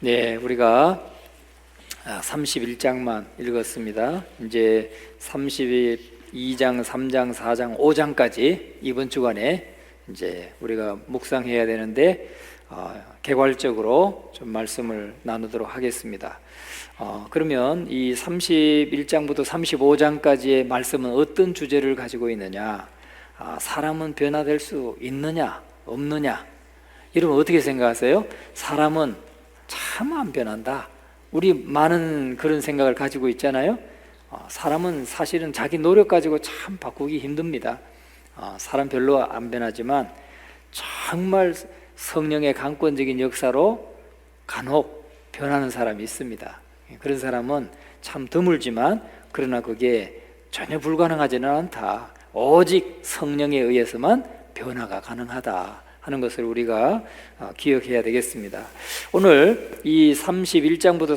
네, 우리가 31장만 읽었습니다. 이제 32장, 3장, 4장, 5장까지 이번 주간에 이제 우리가 묵상해야 되는데 개괄적으로 좀 말씀을 나누도록 하겠습니다. 그러면 이 31장부터 35장까지의 말씀은 어떤 주제를 가지고 있느냐? 사람은 변화될 수 있느냐, 없느냐? 여러분 어떻게 생각하세요? 사람은 참 안 변한다. 우리 많은 그런 생각을 가지고 있잖아요. 사람은 사실은 자기 노력 가지고 참 바꾸기 힘듭니다. 사람 별로 안 변하지만 정말 성령의 강권적인 역사로 간혹 변하는 사람이 있습니다. 그런 사람은 참 드물지만 그러나 그게 전혀 불가능하지는 않다. 오직 성령에 의해서만 변화가 가능하다 하는 것을 우리가 기억해야 되겠습니다. 오늘 이 31장부터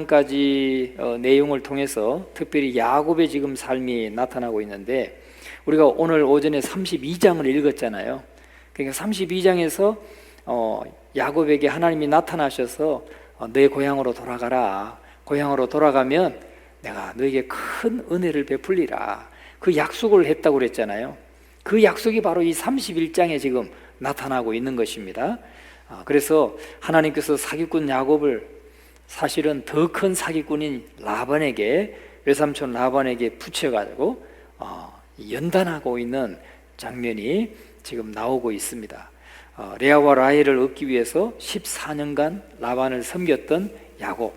35장까지 내용을 통해서 특별히 야곱의 지금 삶이 나타나고 있는데, 우리가 오늘 오전에 32장을 읽었잖아요. 그러니까 32장에서 야곱에게 하나님이 나타나셔서 내 고향으로 돌아가라. 고향으로 돌아가면 내가 너에게 큰 은혜를 베풀리라. 그 약속을 했다고 그랬잖아요. 그 약속이 바로 이 31장에 지금 나타나고 있는 것입니다. 그래서 하나님께서 사기꾼 야곱을 사실은 더 큰 사기꾼인 라반에게, 외삼촌 라반에게 붙여가지고 연단하고 있는 장면이 지금 나오고 있습니다. 레아와 라헬을 얻기 위해서 14년간 라반을 섬겼던 야곱,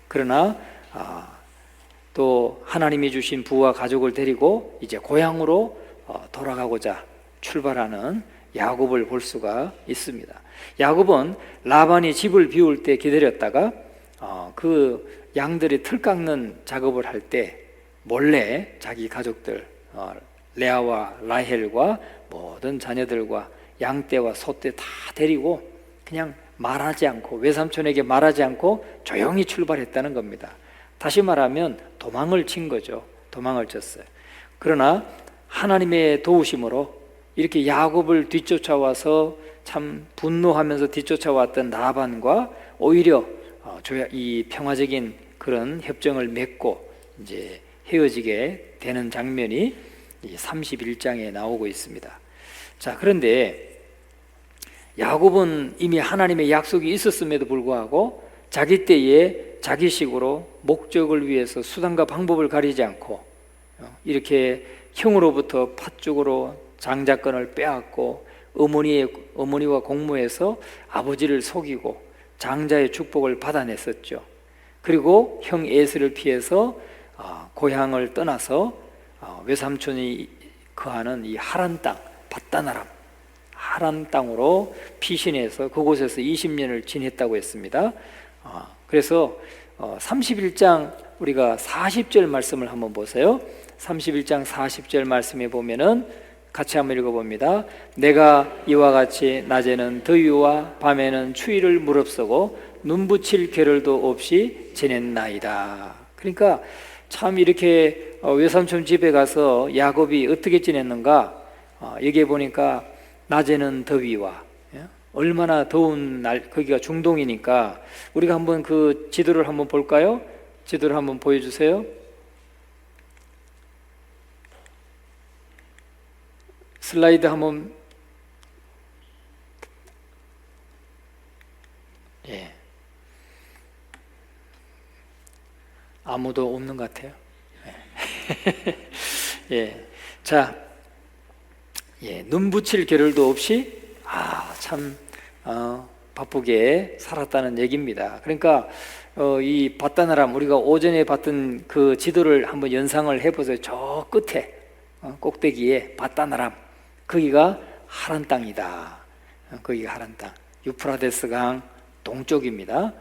그러나 또 하나님이 주신 부와 가족을 데리고 이제 고향으로 돌아가고자 출발하는 야곱을 볼 수가 있습니다. 야곱은 라반이 집을 비울 때 기다렸다가 그 양들이 틀 깎는 작업을 할 때 몰래 자기 가족들 레아와 라헬과 모든 자녀들과 양떼와 소떼 다 데리고 그냥 말하지 않고, 외삼촌에게 말하지 않고 조용히 출발했다는 겁니다. 다시 말하면 도망을 친 거죠. 도망을 쳤어요. 그러나 하나님의 도우심으로 이렇게 야곱을 뒤쫓아와서 참 분노하면서 뒤쫓아왔던 라반과 오히려 이 평화적인 그런 협정을 맺고 이제 헤어지게 되는 장면이 이 31장에 나오고 있습니다. 자, 그런데 야곱은 이미 하나님의 약속이 있었음에도 불구하고 자기 때에 자기식으로 목적을 위해서 수단과 방법을 가리지 않고 이렇게 형으로부터 팥죽으로 장자권을 빼앗고 어머니와 공모해서 아버지를 속이고 장자의 축복을 받아냈었죠. 그리고 형 에스를 피해서 고향을 떠나서 외삼촌이 거하는 이 하란 땅, 밧다나람 하란 땅으로 피신해서 그곳에서 20년을 지냈다고 했습니다. 그래서 31장 우리가 40절 말씀을 한번 보세요. 31장 40절 말씀에 보면은 같이 한번 읽어봅니다. 내가 이와 같이 낮에는 더위와 밤에는 추위를 무릅쓰고 눈붙일 겨를도 없이 지냈나이다. 그러니까 참 이렇게 외삼촌 집에 가서 야곱이 어떻게 지냈는가, 여기에 보니까 낮에는 더위와, 얼마나 더운 날, 거기가 중동이니까 우리가 한번 그 지도를 한번 볼까요? 지도를 한번 보여주세요. 슬라이드 한번. 예. 아무도 없는 것 같아요. 예. 예. 자, 눈 붙일 겨를도 없이 참 바쁘게 살았다는 얘기입니다. 그러니까 이 밧다나람, 우리가 오전에 봤던 그 지도를 한번 연상을 해보세요. 저 끝에 꼭대기에 밧다나람, 거기가 하란 땅이다. 거기가 하란 땅. 유프라데스 강 동쪽입니다.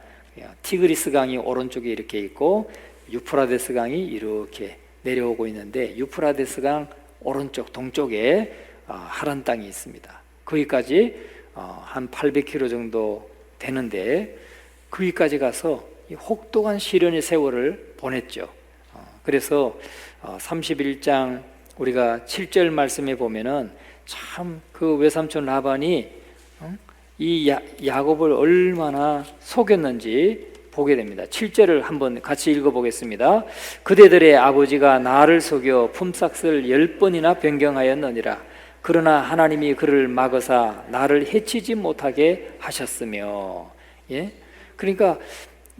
티그리스 강이 오른쪽에 이렇게 있고 유프라데스 강이 이렇게 내려오고 있는데, 유프라데스 강 오른쪽 동쪽에 하란 땅이 있습니다. 거기까지 한 800km 정도 되는데, 거기까지 가서 혹독한 시련의 세월을 보냈죠. 그래서 31장 우리가 7절 말씀에 보면은 참 그 외삼촌 라반이 이 야곱을 얼마나 속였는지 보게 됩니다. 7절을 한번 같이 읽어보겠습니다. 그대들의 아버지가 나를 속여 품삯을 10번이나 변경하였느니라. 그러나 하나님이 그를 막으사 나를 해치지 못하게 하셨으며. 예? 그러니까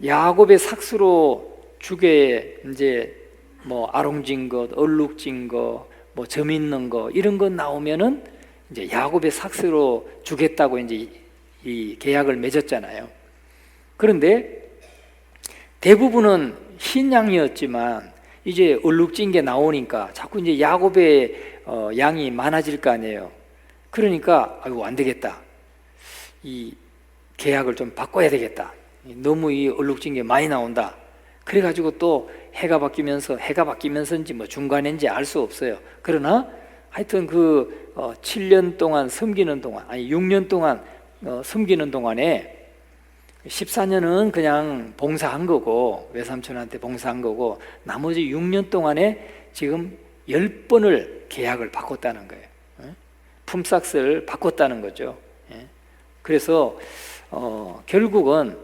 야곱의 삭수로 죽에 이제 뭐 아롱진 것, 얼룩진 것, 뭐 점 있는 거 이런 것 나오면은 이제 야곱의 삭수로 주겠다고 이제 이 계약을 맺었잖아요. 그런데 대부분은 흰 양이었지만 이제 얼룩진 게 나오니까 자꾸 이제 야곱의 양이 많아질 거 아니에요. 그러니까 아이고 안 되겠다. 이 계약을 좀 바꿔야 되겠다. 너무 이 얼룩진 게 많이 나온다. 그래가지고 또 해가 바뀌면서인지 뭐 중간인지 알 수 없어요. 그러나 하여튼 그 7년 동안 섬기는 동안, 아니 6년 동안 섬기는 동안에 14년은 그냥 봉사한 거고, 외삼촌한테 봉사한 거고, 나머지 6년 동안에 지금 10번을 계약을 바꿨다는 거예요. 품삯을 바꿨다는 거죠. 그래서 결국은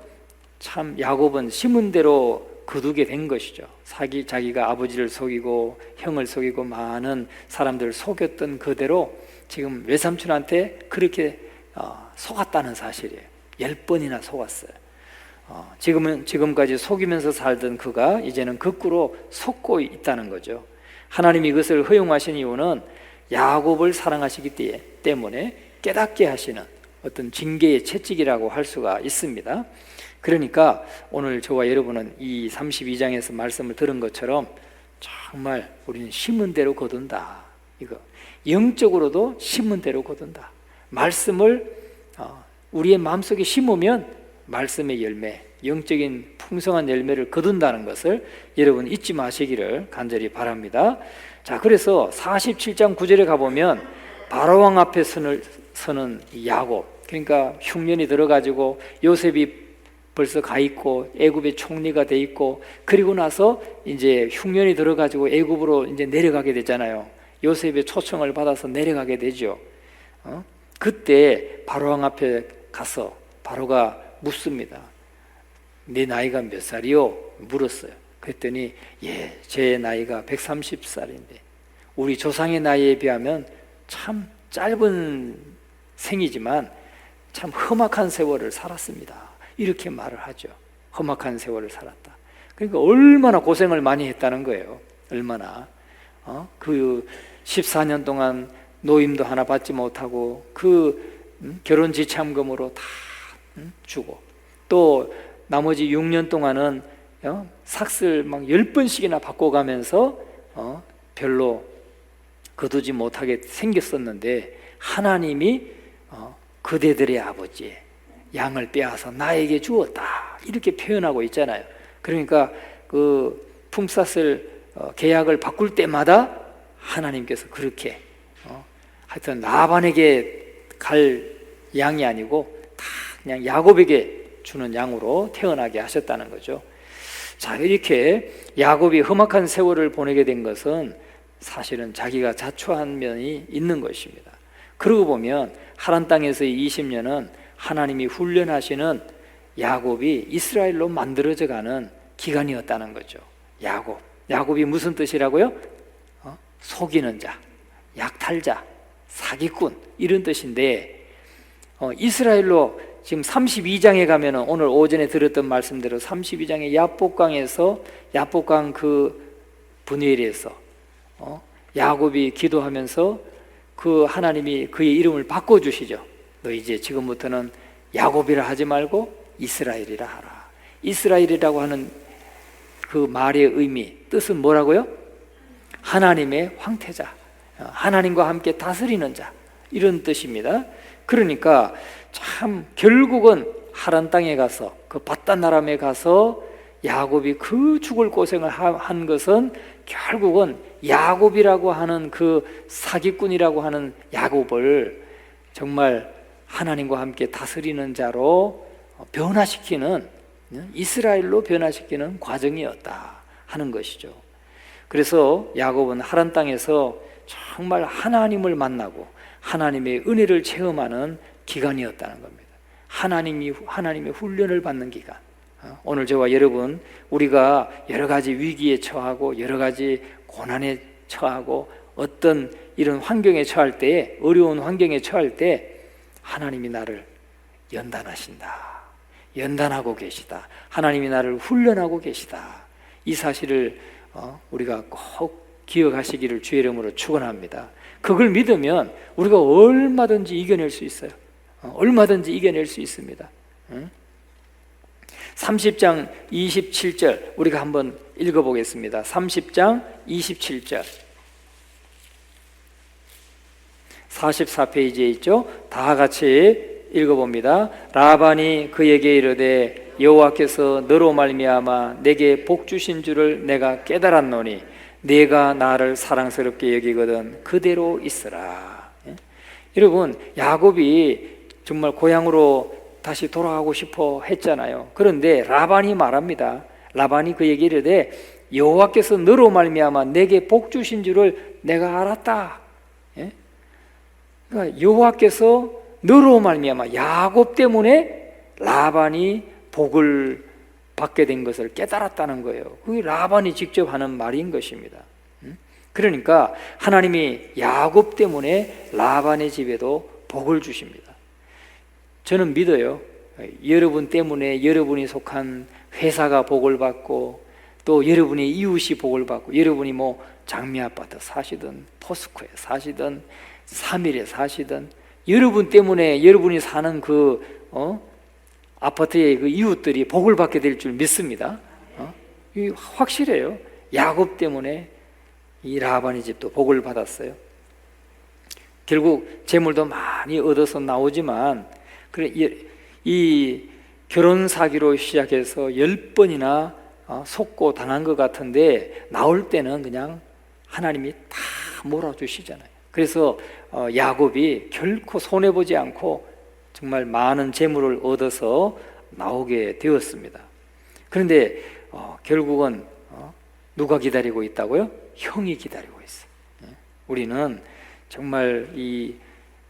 참 야곱은 심은 대로 거두게 된 것이죠. 자기가 아버지를 속이고 형을 속이고 많은 사람들을 속였던 그대로 지금 외삼촌한테 그렇게 속았다는 사실이에요. 10번이나 속았어요. 지금까지 속이면서 살던 그가 이제는 거꾸로 속고 있다는 거죠. 하나님이 이것을 허용하신 이유는 야곱을 사랑하시기 때문에 깨닫게 하시는 어떤 징계의 채찍이라고 할 수가 있습니다. 그러니까 오늘 저와 여러분은 이 32장에서 말씀을 들은 것처럼 정말 우리는 심은 대로 거둔다. 이거 영적으로도 심은 대로 거둔다. 말씀을 우리의 마음속에 심으면 말씀의 열매, 영적인 풍성한 열매를 거둔다는 것을 여러분 잊지 마시기를 간절히 바랍니다. 자, 그래서 47장 9절에 가보면 바로왕 앞에 서는 야곱, 그러니까 흉년이 들어가지고 요셉이 벌써 가 있고 애굽의 총리가 돼 있고, 그리고 나서 이제 흉년이 들어가지고 애굽으로 이제 내려가게 되잖아요. 요셉의 초청을 받아서 내려가게 되죠. 그때 바로왕 앞에 가서 바로가 묻습니다. 네 나이가 몇 살이요? 물었어요. 그랬더니 제 나이가 130살인데 우리 조상의 나이에 비하면 참 짧은 생이지만 참 험악한 세월을 살았습니다. 이렇게 말을 하죠. 험악한 세월을 살았다. 그러니까 얼마나 고생을 많이 했다는 거예요. 얼마나 그 14년 동안 노임도 하나 받지 못하고 그 결혼 지참금으로 다 주고, 또 나머지 6년 동안은 삭슬 막 10번씩이나 바꿔가면서 별로 거두지 못하게 생겼었는데 하나님이 그대들의 아버지 양을 빼앗아 나에게 주었다, 이렇게 표현하고 있잖아요. 그러니까 그 품삯을 계약을 바꿀 때마다 하나님께서 그렇게 하여튼 라반에게 갈 양이 아니고 다 그냥 야곱에게 주는 양으로 태어나게 하셨다는 거죠. 자, 이렇게 야곱이 험악한 세월을 보내게 된 것은 사실은 자기가 자초한 면이 있는 것입니다. 그러고 보면 하란 땅에서의 20년은 하나님이 훈련하시는 야곱이 이스라엘로 만들어져 가는 기간이었다는 거죠. 야곱이 무슨 뜻이라고요? 속이는 자, 약탈자, 사기꾼, 이런 뜻인데 이스라엘로 지금 32장에 가면 오늘 오전에 들었던 말씀대로 32장의 야복강 그 분회에서 야곱이 기도하면서 그 하나님이 그의 이름을 바꿔주시죠. 너 이제 지금부터는 야곱이라 하지 말고 이스라엘이라 하라. 이스라엘이라고 하는 그 말의 의미, 뜻은 뭐라고요? 하나님의 황태자, 하나님과 함께 다스리는 자, 이런 뜻입니다. 그러니까 참 결국은 하란 땅에 가서 그 바단 아람에 가서 야곱이 그 죽을 고생을 한 것은 결국은 야곱이라고 하는 그 사기꾼이라고 하는 야곱을 정말 하나님과 함께 다스리는 자로 변화시키는, 이스라엘로 변화시키는 과정이었다 하는 것이죠. 그래서 야곱은 하란 땅에서 정말 하나님을 만나고 하나님의 은혜를 체험하는 기간이었다는 겁니다. 하나님의 훈련을 받는 기간. 오늘 저와 여러분, 우리가 여러 가지 위기에 처하고 여러 가지 고난에 처하고 어떤 이런 환경에 처할 때, 어려운 환경에 처할 때 하나님이 나를 연단하신다, 연단하고 계시다, 하나님이 나를 훈련하고 계시다, 이 사실을 우리가 꼭 기억하시기를 주의 이름으로 축원합니다. 그걸 믿으면 우리가 얼마든지 이겨낼 수 있어요. 얼마든지 이겨낼 수 있습니다. 30장 27절 우리가 한번 읽어보겠습니다. 30장 27절 44페이지에 있죠. 다 같이 읽어봅니다. 라반이 그에게 이르되 여호와께서 너로 말미암아 내게 복 주신 줄을 내가 깨달았노니 네가 나를 사랑스럽게 여기거든 그대로 있으라. 여러분, 야곱이 정말 고향으로 다시 돌아가고 싶어 했잖아요. 그런데 라반이 말합니다. 라반이 그에게 이르되 여호와께서 너로 말미암아 내게 복 주신 줄을 내가 알았다. 그러니까 여호와께서 너로 말미암아, 야곱 때문에 라반이 복을 받게 된 것을 깨달았다는 거예요. 그게 라반이 직접 하는 말인 것입니다. 그러니까 하나님이 야곱 때문에 라반의 집에도 복을 주십니다. 저는 믿어요. 여러분 때문에 여러분이 속한 회사가 복을 받고, 또 여러분의 이웃이 복을 받고, 여러분이 뭐 장미 아파트 사시든 포스코에 사시든 3일에 사시든 여러분 때문에 여러분이 사는 그 아파트의 그 이웃들이 복을 받게 될 줄 믿습니다. 이 확실해요. 야곱 때문에 이 라반의 집도 복을 받았어요. 결국 재물도 많이 얻어서 나오지만, 그래 이 결혼 사기로 시작해서 10번이나 속고 당한 것 같은데 나올 때는 그냥 하나님이 다 몰아주시잖아요. 그래서 야곱이 결코 손해보지 않고 정말 많은 재물을 얻어서 나오게 되었습니다. 그런데 결국은 누가 기다리고 있다고요? 형이 기다리고 있어요. 우리는 정말 이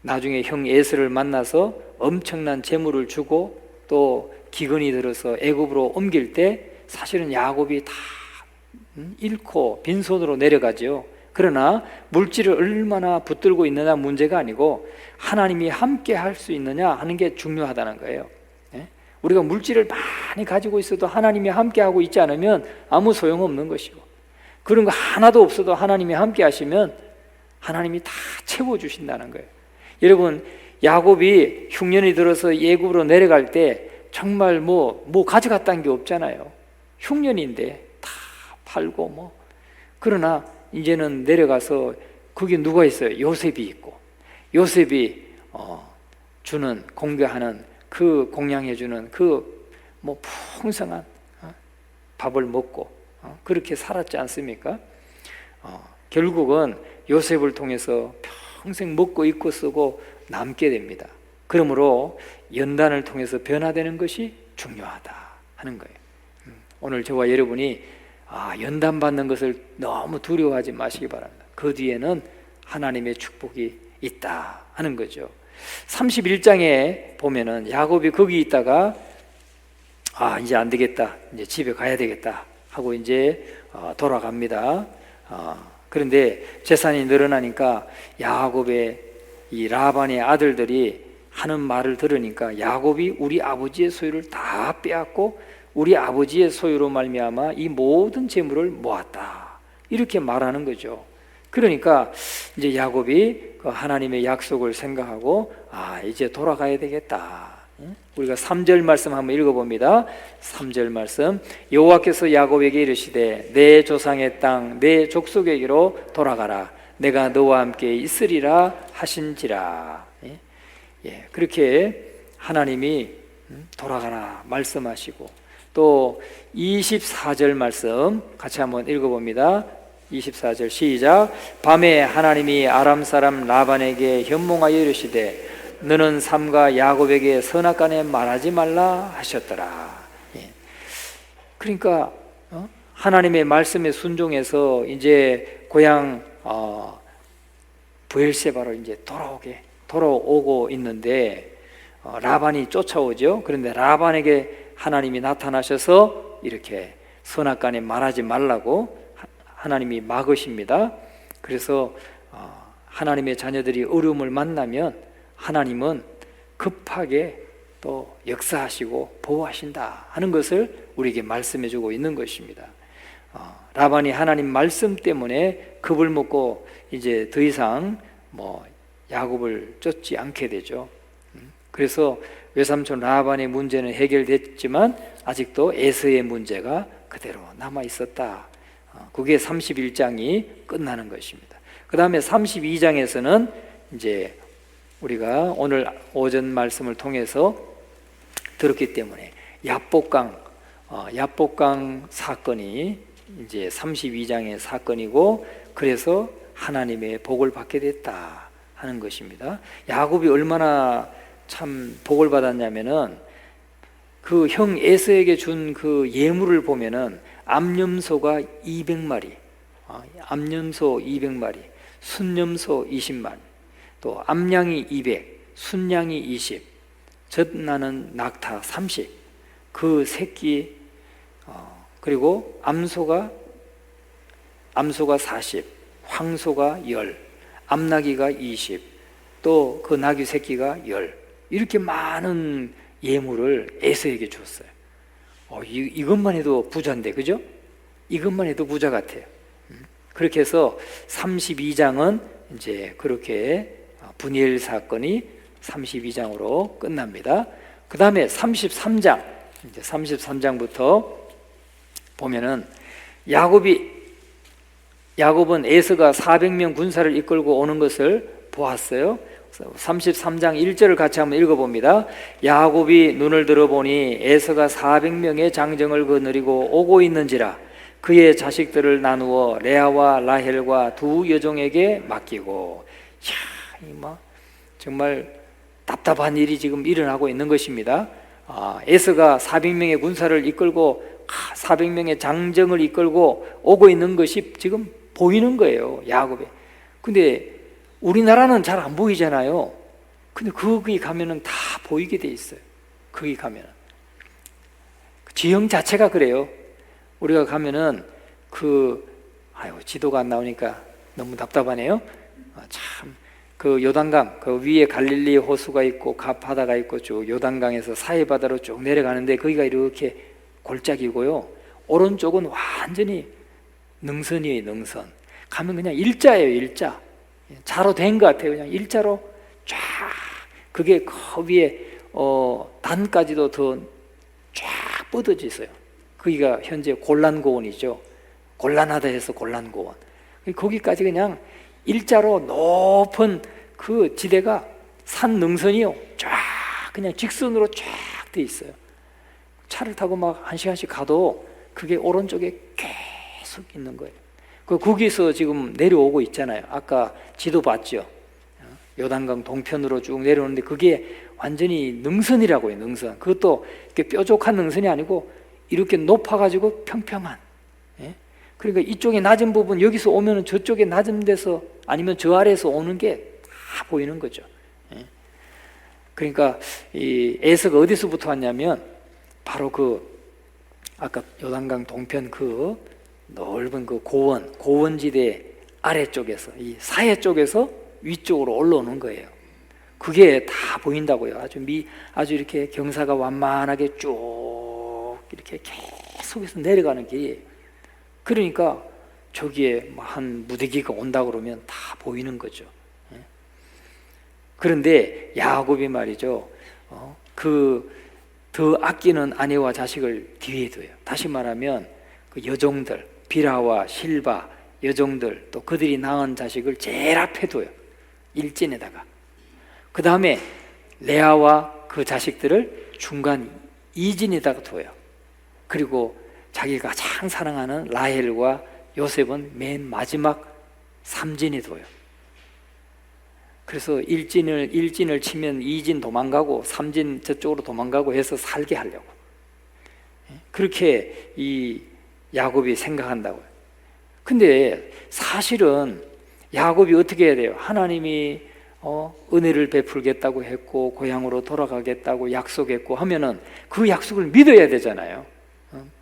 나중에 형 에서를 만나서 엄청난 재물을 주고 또 기근이 들어서 애굽으로 옮길 때 사실은 야곱이 다 잃고 빈손으로 내려가죠. 그러나 물질을 얼마나 붙들고 있느냐 문제가 아니고 하나님이 함께 할 수 있느냐 하는 게 중요하다는 거예요. 우리가 물질을 많이 가지고 있어도 하나님이 함께 하고 있지 않으면 아무 소용없는 것이고, 그런 거 하나도 없어도 하나님이 함께 하시면 하나님이 다 채워주신다는 거예요. 여러분, 야곱이 흉년이 들어서 애굽으로 내려갈 때 정말 뭐 가져갔다는 게 없잖아요. 흉년인데 다 팔고 뭐. 그러나 이제는 내려가서 거기 누가 있어요? 요셉이 있고, 요셉이 주는, 공개하는 그 공양해주는 그 뭐 풍성한 밥을 먹고 그렇게 살았지 않습니까? 결국은 요셉을 통해서 평생 먹고 입고 쓰고 남게 됩니다. 그러므로 연단을 통해서 변화되는 것이 중요하다 하는 거예요. 오늘 저와 여러분이 연단 받는 것을 너무 두려워하지 마시기 바랍니다. 그 뒤에는 하나님의 축복이 있다 하는 거죠. 31장에 보면은 야곱이 거기 있다가 이제 안 되겠다, 이제 집에 가야 되겠다 하고 이제 돌아갑니다. 그런데 재산이 늘어나니까 야곱의 이 라반의 아들들이 하는 말을 들으니까 야곱이 우리 아버지의 소유를 다 빼앗고 우리 아버지의 소유로 말미암아 이 모든 재물을 모았다, 이렇게 말하는 거죠. 그러니까 이제 야곱이 그 하나님의 약속을 생각하고 이제 돌아가야 되겠다. 우리가 3절 말씀 한번 읽어봅니다. 3절 말씀, 여호와께서 야곱에게 이르시되 내 조상의 땅 내 족속에게로 돌아가라, 내가 너와 함께 있으리라 하신지라. 그렇게 하나님이 돌아가라 말씀하시고, 또 24절 말씀 같이 한번 읽어봅니다. 24절 시작. 밤에 하나님이 아람 사람 라반에게 현몽하여 이르시되 너는 삼가 야곱에게 선악간에 말하지 말라 하셨더라. 그러니까 하나님의 말씀에 순종해서 이제 고향 브엘세바로 이제 돌아오고 있는데 라반이 쫓아오죠. 그런데 라반에게 하나님이 나타나셔서 이렇게 선악간에 말하지 말라고 하나님이 막으십니다. 그래서 하나님의 자녀들이 어려움을 만나면 하나님은 급하게 또 역사하시고 보호하신다 하는 것을 우리에게 말씀해 주고 있는 것입니다. 라반이 하나님 말씀 때문에 겁을 먹고 이제 더 이상 야곱을 쫓지 않게 되죠. 그래서 외삼촌 라반의 문제는 해결됐지만 아직도 에서의 문제가 그대로 남아 있었다. 그게 31장이 끝나는 것입니다. 그 다음에 32장에서는 이제 우리가 오늘 오전 말씀을 통해서 들었기 때문에 야복강 사건이 이제 32장의 사건이고, 그래서 하나님의 복을 받게 됐다 하는 것입니다. 야곱이 얼마나 참 복을 받았냐면은 그 형 에서에게 준 그 예물을 보면은 암염소가 200마리, 암염소 200마리, 순염소 20마리, 또 암양이 200, 순양이 20, 젖나는 낙타 30, 그 새끼, 그리고 암소가 40, 황소가 10, 암나귀가 20, 또 그 나귀 새끼가 10, 이렇게 많은 예물을 에서에게 줬어요. 이것만 해도 부자인데, 그죠? 이것만 해도 부자 같아요. 그렇게 해서 32장은 이제 그렇게 분이엘 사건이 32장으로 끝납니다. 그 다음에 33장, 이제 33장부터 보면은 야곱은 에서가 400명 군사를 이끌고 오는 것을 보았어요. 33장 1절을 같이 한번 읽어봅니다. 야곱이 눈을 들어보니 에서가 400명의 장정을 거느리고 오고 있는지라 그의 자식들을 나누어 레아와 라헬과 두 여종에게 맡기고. 정말 답답한 일이 지금 일어나고 있는 것입니다. 에서가 400명의 군사를 이끌고 400명의 장정을 이끌고 오고 있는 것이 지금 보이는 거예요, 야곱에. 근데 우리나라는 잘 안 보이잖아요. 근데 거기 가면은 다 보이게 돼 있어요. 거기 가면은 지형 자체가 그래요. 우리가 가면은 지도가 안 나오니까 너무 답답하네요. 참 그 요단강 그 위에 갈릴리 호수가 있고 바다가 있고 쭉 요단강에서 사해바다로 쭉 내려가는데 거기가 이렇게 골짜기고요. 오른쪽은 완전히 능선이에요, 능선. 가면 그냥 일자예요, 일자. 자로 된 것 같아요. 그냥 일자로 쫙. 그게 그 위에 단까지도 더 쫙 뻗어져 있어요. 거기가 현재 곤란고원이죠. 곤란하다 해서 곤란고원. 거기까지 그냥 일자로 높은 그 지대가 산 능선이요. 쫙 그냥 직선으로 쫙 돼 있어요. 차를 타고 막 1시간씩 가도 그게 오른쪽에 계속 있는 거예요. 거기서 지금 내려오고 있잖아요. 아까 지도 봤죠. 요단강 동편으로 쭉 내려오는데 그게 완전히 능선이라고 해요. 능선. 그것도 이렇게 뾰족한 능선이 아니고 이렇게 높아가지고 평평한. 그러니까 이쪽에 낮은 부분, 여기서 오면은 저쪽에 낮은 데서 아니면 저 아래에서 오는 게 다 보이는 거죠. 그러니까 이 에서가 어디서부터 왔냐면 바로 아까 요단강 동편 넓은 고원지대 아래쪽에서, 이 사해 쪽에서 위쪽으로 올라오는 거예요. 그게 다 보인다고요. 아주 이렇게 경사가 완만하게 쭉 이렇게 계속해서 내려가는 길이에요. 그러니까 저기에 한 무더기가 온다 그러면 다 보이는 거죠. 그런데 야곱이 말이죠, 더 아끼는 아내와 자식을 뒤에 둬요. 다시 말하면 그 여종들, 비라와 실바 여종들, 또 그들이 낳은 자식을 제일 앞에 둬요. 일진에다가. 그 다음에 레아와 그 자식들을 중간 이진에다가 둬요. 그리고 자기가 가장 사랑하는 라헬과 요셉은 맨 마지막 3진에 둬요. 그래서 1진을 치면 2진 도망가고 3진 저쪽으로 도망가고 해서 살게 하려고. 그렇게 이 야곱이 생각한다고요. 근데 사실은 야곱이 어떻게 해야 돼요? 하나님이 은혜를 베풀겠다고 했고 고향으로 돌아가겠다고 약속했고 하면은 그 약속을 믿어야 되잖아요.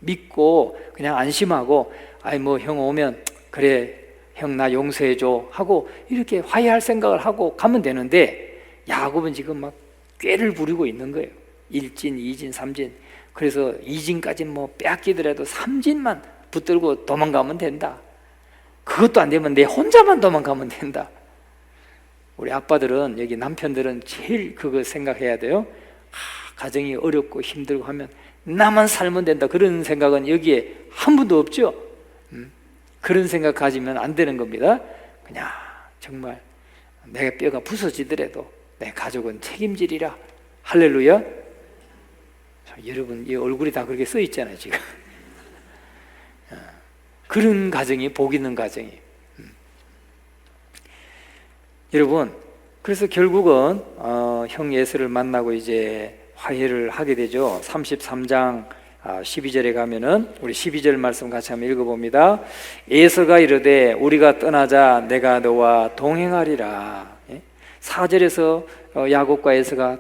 믿고 그냥 안심하고 아이 뭐 형 오면 그래 형 나 용서해줘 하고 이렇게 화해할 생각을 하고 가면 되는데 야곱은 지금 막 꾀를 부리고 있는 거예요. 1진, 2진, 3진. 그래서 2진까지는 뭐 빼앗기더라도 3진만 붙들고 도망가면 된다. 그것도 안 되면 내 혼자만 도망가면 된다. 우리 아빠들은 여기 남편들은 제일 그거 생각해야 돼요. 가정이 어렵고 힘들고 하면 나만 살면 된다. 그런 생각은 여기에 한 분도 없죠. 그런 생각 가지면 안 되는 겁니다. 그냥 정말 내 뼈가 부서지더라도 내 가족은 책임지리라. 할렐루야. 자, 여러분 이 얼굴이 다 그렇게 써 있잖아요 지금. 그런 가정이 복 있는 가정이. 여러분 그래서 결국은 형 예수를 만나고 이제 화해를 하게 되죠. 33장 12절에 가면은 우리 12절 말씀 같이 한번 읽어봅니다. 에서가 이르되 우리가 떠나자 내가 너와 동행하리라. 4절에서 야곱과 에서가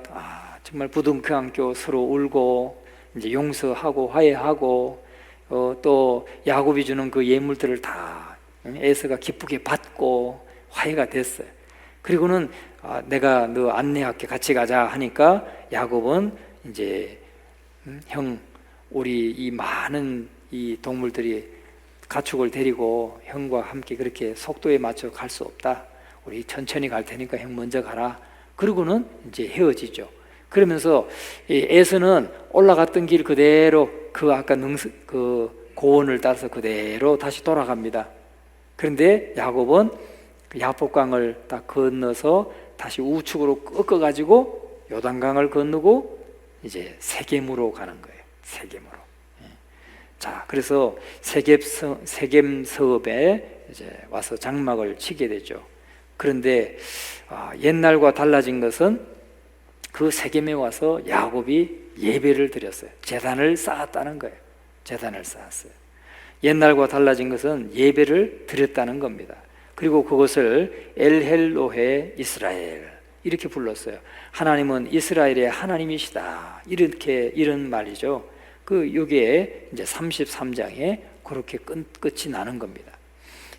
정말 부둥켜 안고 서로 울고 이제 용서하고 화해하고 또 야곱이 주는 그 예물들을 다 에서가 기쁘게 받고 화해가 됐어요. 그리고는 내가 너 안내할게 같이 가자 하니까 야곱은 이제 형 우리 이 많은 이 동물들이 가축을 데리고 형과 함께 그렇게 속도에 맞춰 갈 수 없다. 우리 천천히 갈 테니까 형 먼저 가라. 그러고는 이제 헤어지죠. 그러면서 이 에서는 올라갔던 길 그대로 그 아까 그 고원을 따라서 그대로 다시 돌아갑니다. 그런데 야곱은 그 야복강을 딱 건너서 다시 우측으로 꺾어가지고 요단강을 건너고 이제 세겜으로 가는 거예요. 세겜으로. 자, 그래서 세겜 성읍에 이제 와서 장막을 치게 되죠. 그런데 옛날과 달라진 것은 그 세겜에 와서 야곱이 예배를 드렸어요. 제단을 쌓았다는 거예요. 제단을 쌓았어요. 옛날과 달라진 것은 예배를 드렸다는 겁니다. 그리고 그것을 엘헬로헤 이스라엘 이렇게 불렀어요. 하나님은 이스라엘의 하나님이시다. 이런 말이죠. 그 여기에 이제 33장에 그렇게 끝이 나는 겁니다.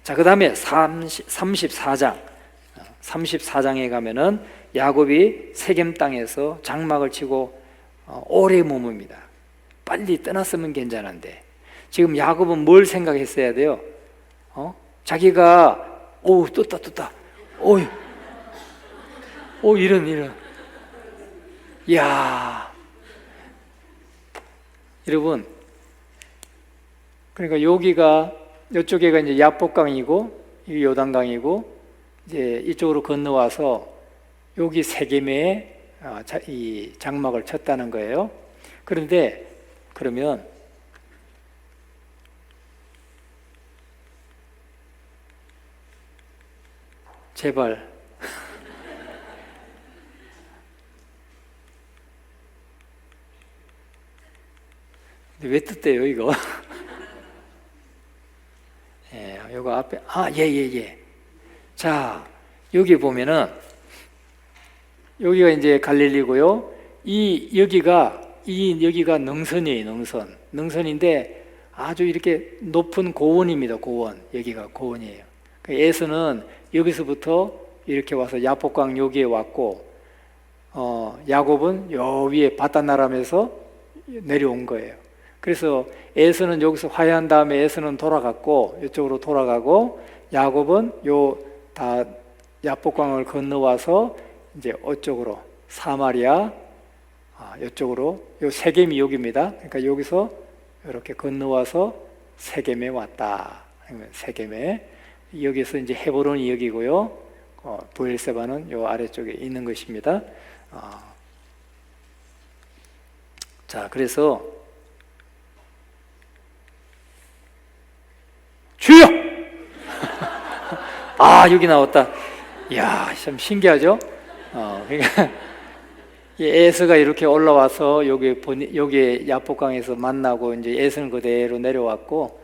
자, 그다음에 34장에 가면은 야곱이 세겜 땅에서 장막을 치고 오래 머뭅니다. 빨리 떠났으면 괜찮은데 지금 야곱은 뭘 생각했어야 돼요? 자기가 떴다. 이런. 이야. 여러분, 그러니까 이쪽에가 이제 야복강이고, 이 요단강이고, 이제 이쪽으로 건너와서 여기 세겜에 이 장막을 쳤다는 거예요. 그런데 그러면 제발 왜 뜯대요 이거? 예, 이거 앞에 예. 자, 여기 보면은 여기가 이제 갈릴리고요. 여기가 능선이에요. 능선인데 아주 이렇게 높은 고원입니다. 고원. 여기가 고원이에요. 에서는 여기서부터 이렇게 와서 야복강 여기에 왔고 야곱은 요 위에 바다나람에서 내려온 거예요. 그래서 에서는 여기서 화해한 다음에 에서는 돌아갔고 이쪽으로 돌아가고 야곱은 다 야복강을 건너와서 이제 이쪽으로 사마리아 이쪽으로 세겜이 여기입니다. 그러니까 여기서 이렇게 건너와서 세겜에 왔다. 세겜에 여기서 이제 헤브론이 여기고요. 브엘세바는 요 아래쪽에 있는 것입니다. 자, 그래서 주여! 여기 나왔다. 이야, 참 신기하죠? 그러니까 에서가 이렇게 올라와서 여기 야복강에서 만나고 이제 에서는 그대로 내려왔고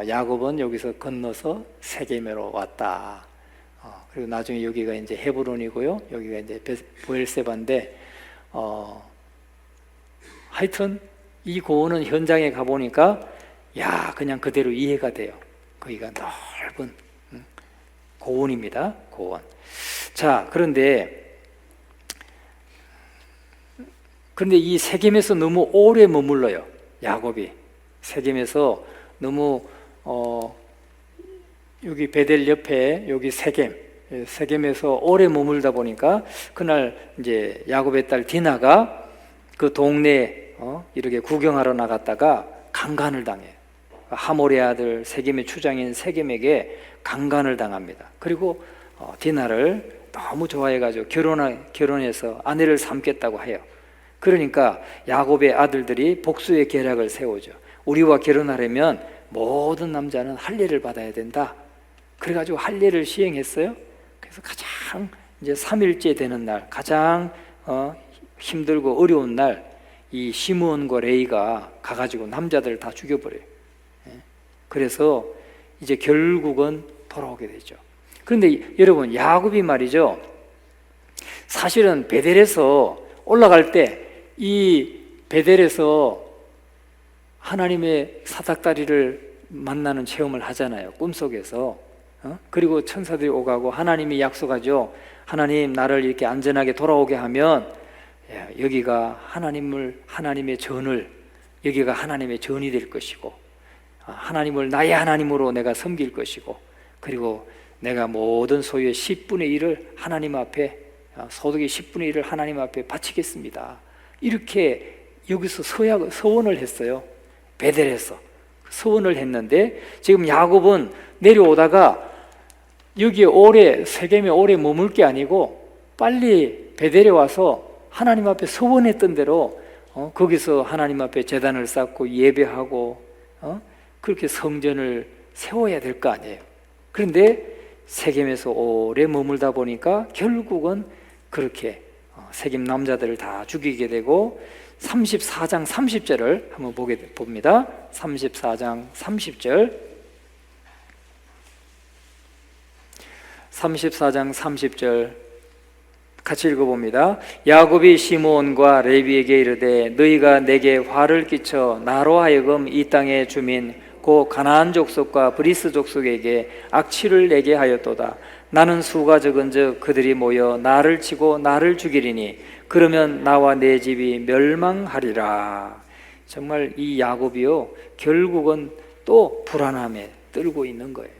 야곱은 여기서 건너서 세겜으로 왔다. 그리고 나중에 여기가 이제 헤브론이고요. 여기가 이제 보엘세바인데, 하여튼 이 고원은 현장에 가보니까 그냥 그대로 이해가 돼요. 거기가 넓은 고원입니다. 고원. 자, 그런데 이 세겜에서 너무 오래 머물러요. 야곱이 세겜에서 너무 여기 베델 옆에 여기 세겜에서 오래 머물다 보니까 그날 이제 야곱의 딸 디나가 그 동네 이렇게 구경하러 나갔다가 강간을 당해요. 하몰의 아들 세겜의 추장인 세겜에게 강간을 당합니다. 그리고 디나를 너무 좋아해가지고 결혼해서 아내를 삼겠다고 해요. 그러니까 야곱의 아들들이 복수의 계략을 세우죠. 우리와 결혼하려면 모든 남자는 할례를 받아야 된다. 그래가지고 할례를 시행했어요. 그래서 가장 이제 3일째 되는 날, 가장 힘들고 어려운 날, 이 시므온과 레이가 가가지고 남자들 다 죽여버려요. 그래서 이제 결국은 돌아오게 되죠. 그런데 여러분, 야곱이 말이죠, 사실은 베델에서 올라갈 때 이 베델에서 하나님의 사닥다리를 만나는 체험을 하잖아요. 꿈속에서. 그리고 천사들이 오가고 하나님이 약속하죠. 하나님, 나를 이렇게 안전하게 돌아오게 하면 여기가 하나님의 전을, 여기가 하나님의 전이 될 것이고, 하나님을 나의 하나님으로 내가 섬길 것이고, 그리고 내가 모든 소유의 10분의 1을 하나님 앞에, 소득의 10분의 1을 하나님 앞에 바치겠습니다. 이렇게 여기서 서원을 했어요. 베델에서 서원을 했는데, 지금 야곱은 내려오다가 여기에 세겜에 오래 머물 게 아니고 빨리 베델에 와서 하나님 앞에 서원했던 대로 거기서 하나님 앞에 제단을 쌓고 예배하고 그렇게 성전을 세워야 될 거 아니에요. 그런데 세겜에서 오래 머물다 보니까 결국은 그렇게 세겜 남자들을 다 죽이게 되고, 34장 30절을 한번 봅니다. 34장 30절. 34장 30절 같이 읽어봅니다. 야곱이 시므온과 레위에게 이르되 너희가 내게 화를 끼쳐 나로 하여금 이 땅의 주민 곧 가나안 족속과 브리스 족속에게 악취를 내게 하였도다. 나는 수가 적은즉 그들이 모여 나를 치고 나를 죽이리니 그러면 나와 내 집이 멸망하리라. 정말 이 야곱이요, 결국은 또 불안함에 떨고 있는 거예요.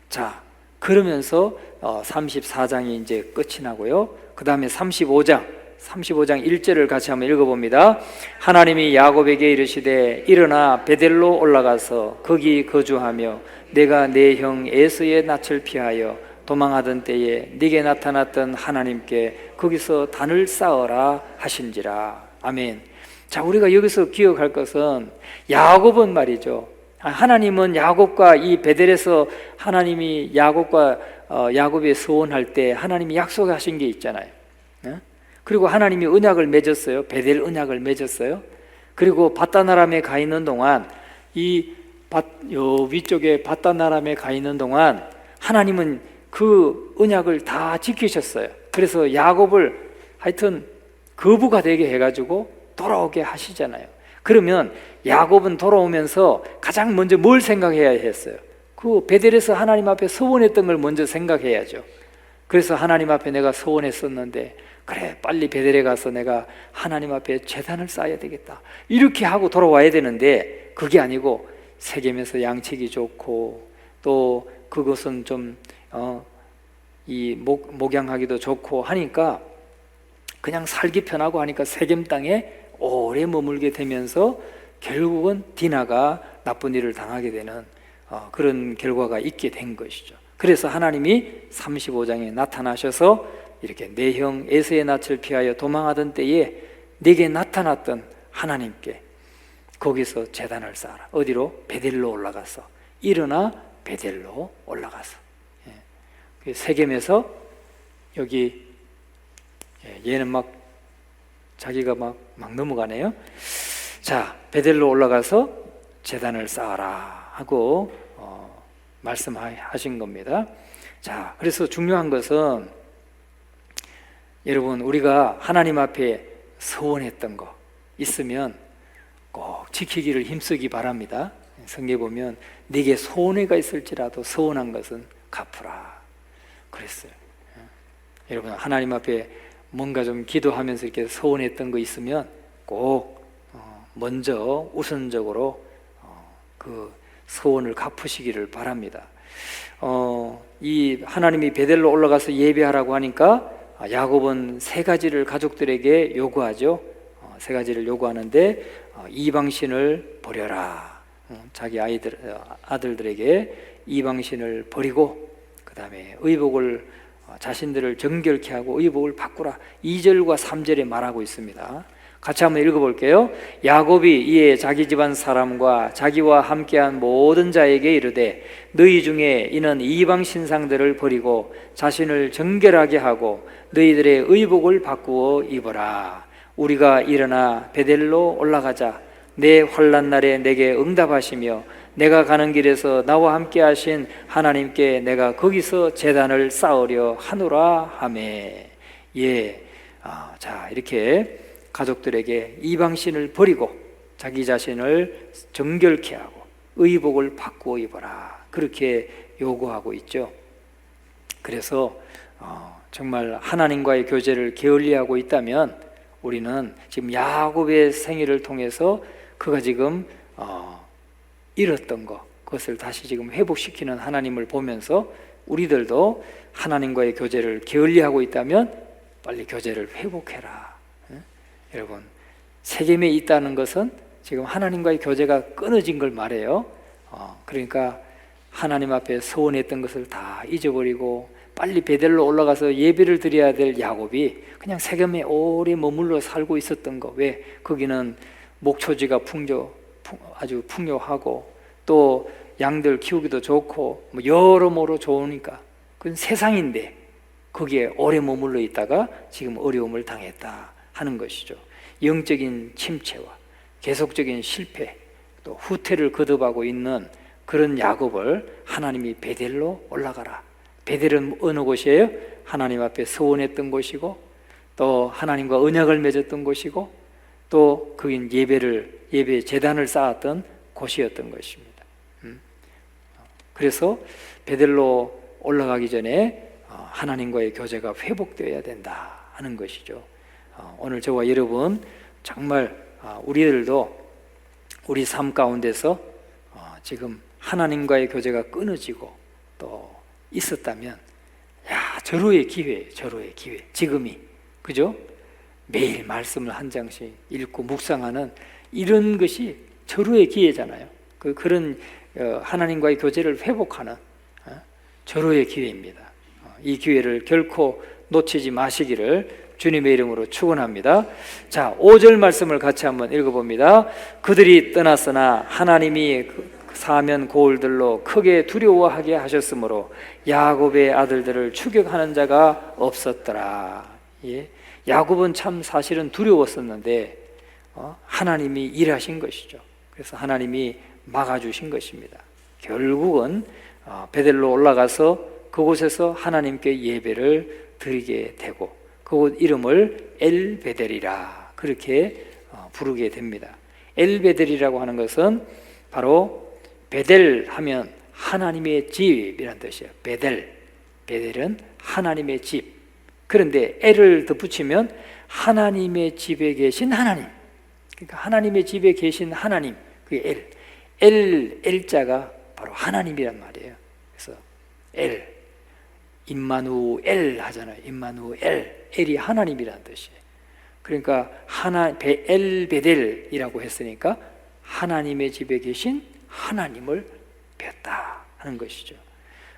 자, 그러면서 34장이 이제 끝이 나고요. 그 다음에 35장 1절을 같이 한번 읽어봅니다. 하나님이 야곱에게 이르시되 일어나 베델로 올라가서 거기 거주하며 내가 내 형 에서의 낯을 피하여 도망하던 때에 네게 나타났던 하나님께 거기서 단을 쌓으라 하신지라. 아멘. 자, 우리가 여기서 기억할 것은 야곱은 말이죠, 하나님은 야곱과 이 베델에서 하나님이 야곱의 서원할 때 하나님이 약속하신 게 있잖아요. 그리고 하나님이 언약을 맺었어요. 베델 언약을 맺었어요. 그리고 바다나람에 가 있는 동안 위쪽에 바다나람에 가 있는 동안 하나님은 그 언약을 다 지키셨어요. 그래서 야곱을 하여튼 거부가 되게 해가지고 돌아오게 하시잖아요. 그러면 야곱은 돌아오면서 가장 먼저 뭘 생각해야 했어요? 그 베델에서 하나님 앞에 서원했던 걸 먼저 생각해야죠. 그래서 하나님 앞에 내가 서원했었는데, 그래, 빨리 베델에 가서 내가 하나님 앞에 제단을 쌓아야 되겠다, 이렇게 하고 돌아와야 되는데, 그게 아니고 세겜에서 양치기 좋고 또 그것은 좀 목양하기도 좋고 하니까 그냥 살기 편하고 하니까 세겜 땅에 오래 머물게 되면서 결국은 디나가 나쁜 일을 당하게 되는 그런 결과가 있게 된 것이죠. 그래서 하나님이 35장에 나타나셔서 이렇게 내 형 에서의 낯을 피하여 도망하던 때에 네게 나타났던 하나님께 거기서 제단을 쌓아라. 어디로? 베델로 올라가서. 일어나 베델로 올라가서. 세겜에서 여기 얘는 막 자기가 막 넘어가네요. 자, 베델로 올라가서 제단을 쌓아라 하고 말씀하신 겁니다. 자, 그래서 중요한 것은 여러분, 우리가 하나님 앞에 서원했던 거 있으면 꼭 지키기를 힘쓰기 바랍니다. 성경에 보면 네게 손해가 있을지라도 서원한 것은 갚으라 그랬어요. 여러분, 하나님 앞에 뭔가 좀 기도하면서 이렇게 서원했던 거 있으면 꼭 먼저 우선적으로 그 서원을 갚으시기를 바랍니다. 이 하나님이 베델로 올라가서 예배하라고 하니까 야곱은 세 가지를 가족들에게 요구하죠. 세 가지를 요구하는데 이방신을 버려라. 자기 아들들에게 이방신을 버리고 그 다음에 의복을 자신들을 정결케 하고 의복을 바꾸라. 2절과 3절에 말하고 있습니다. 같이 한번 읽어볼게요. 야곱이 이에 자기 집안 사람과 자기와 함께한 모든 자에게 이르되 너희 중에 이는 이방 신상들을 버리고 자신을 정결하게 하고 너희들의 의복을 바꾸어 입어라. 우리가 일어나 베델로 올라가자. 내 환난 날에 내게 응답하시며 내가 가는 길에서 나와 함께 하신 하나님께 내가 거기서 제단을 쌓으려 하노라 하매. 자, 이렇게 가족들에게 이방신을 버리고 자기 자신을 정결케 하고 의복을 바꾸어 입어라, 그렇게 요구하고 있죠. 그래서 정말 하나님과의 교제를 게을리하고 있다면 우리는 지금 야곱의 생애를 통해서 그가 지금 잃었던 그것을 다시 지금 회복시키는 하나님을 보면서 우리들도 하나님과의 교제를 게을리하고 있다면 빨리 교제를 회복해라. 여러분, 세겜에 있다는 것은 지금 하나님과의 교제가 끊어진 걸 말해요. 그러니까 하나님 앞에 서원했던 것을 다 잊어버리고 빨리 베델로 올라가서 예배를 드려야 될 야곱이 그냥 세겜에 오래 머물러 살고 있었던 거. 왜? 거기는 목초지가 아주 풍요하고 또 양들 키우기도 좋고 뭐 여러모로 좋으니까 그건 세상인데 거기에 오래 머물러 있다가 지금 어려움을 당했다 하는 것이죠. 영적인 침체와 계속적인 실패, 또 후퇴를 거듭하고 있는 그런 야곱을 하나님이 베델로 올라가라. 베델은 어느 곳이에요? 하나님 앞에 서원했던 곳이고 또 하나님과 언약을 맺었던 곳이고 또 그긴 예배 제단을 쌓았던 곳이었던 것입니다. 그래서 베델로 올라가기 전에 하나님과의 교제가 회복되어야 된다 하는 것이죠. 오늘 저와 여러분 정말 우리들도 우리 삶 가운데서 지금 하나님과의 교제가 끊어지고 또 있었다면 절호의 기회예요. 절호의 기회. 지금이, 그죠? 매일 말씀을 한 장씩 읽고 묵상하는 이런 것이 절호의 기회잖아요. 그런 하나님과의 교제를 회복하는 절호의 기회입니다. 이 기회를 결코 놓치지 마시기를 주님의 이름으로 축원합니다. 자, 5절 말씀을 같이 한번 읽어봅니다. 그들이 떠났으나 하나님이 사면 고을들로 크게 두려워하게 하셨으므로 야곱의 아들들을 추격하는 자가 없었더라. 야곱은 참 사실은 두려웠었는데 하나님이 일하신 것이죠. 그래서 하나님이 막아주신 것입니다. 결국은 베델로 올라가서 그곳에서 하나님께 예배를 드리게 되고 그곳 이름을 엘베델이라 그렇게 부르게 됩니다. 엘베델이라고 하는 것은 바로 베델 하면 하나님의 집이란 뜻이에요. 베델은 하나님의 집. 그런데 엘을 덧붙이면 하나님의 집에 계신 하나님. 그러니까 하나님의 집에 계신 하나님, 그게 엘자가 바로 하나님이란 말이에요. 그래서 임마누엘 하잖아요. 임마누엘, 엘이 하나님이라는 뜻이에요. 그러니까 엘베델이라고 했으니까 하나님의 집에 계신 하나님을 뵀다 하는 것이죠.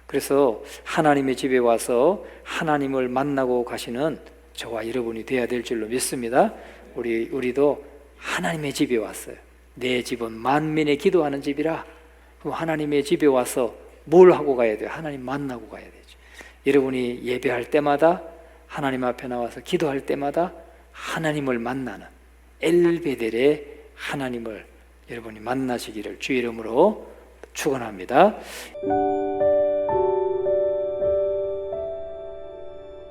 그래서 하나님의 집에 와서 하나님을 만나고 가시는 저와 여러분이 되어야 될 줄로 믿습니다. 우리도 하나님의 집에 왔어요. 내 집은 만민의 기도하는 집이라. 그럼 하나님의 집에 와서 뭘 하고 가야 돼요? 하나님 만나고 가야 되죠. 여러분이 예배할 때마다 하나님 앞에 나와서 기도할 때마다 하나님을 만나는 엘베델의 하나님을 여러분이 만나시기를 주의 이름으로 축원합니다.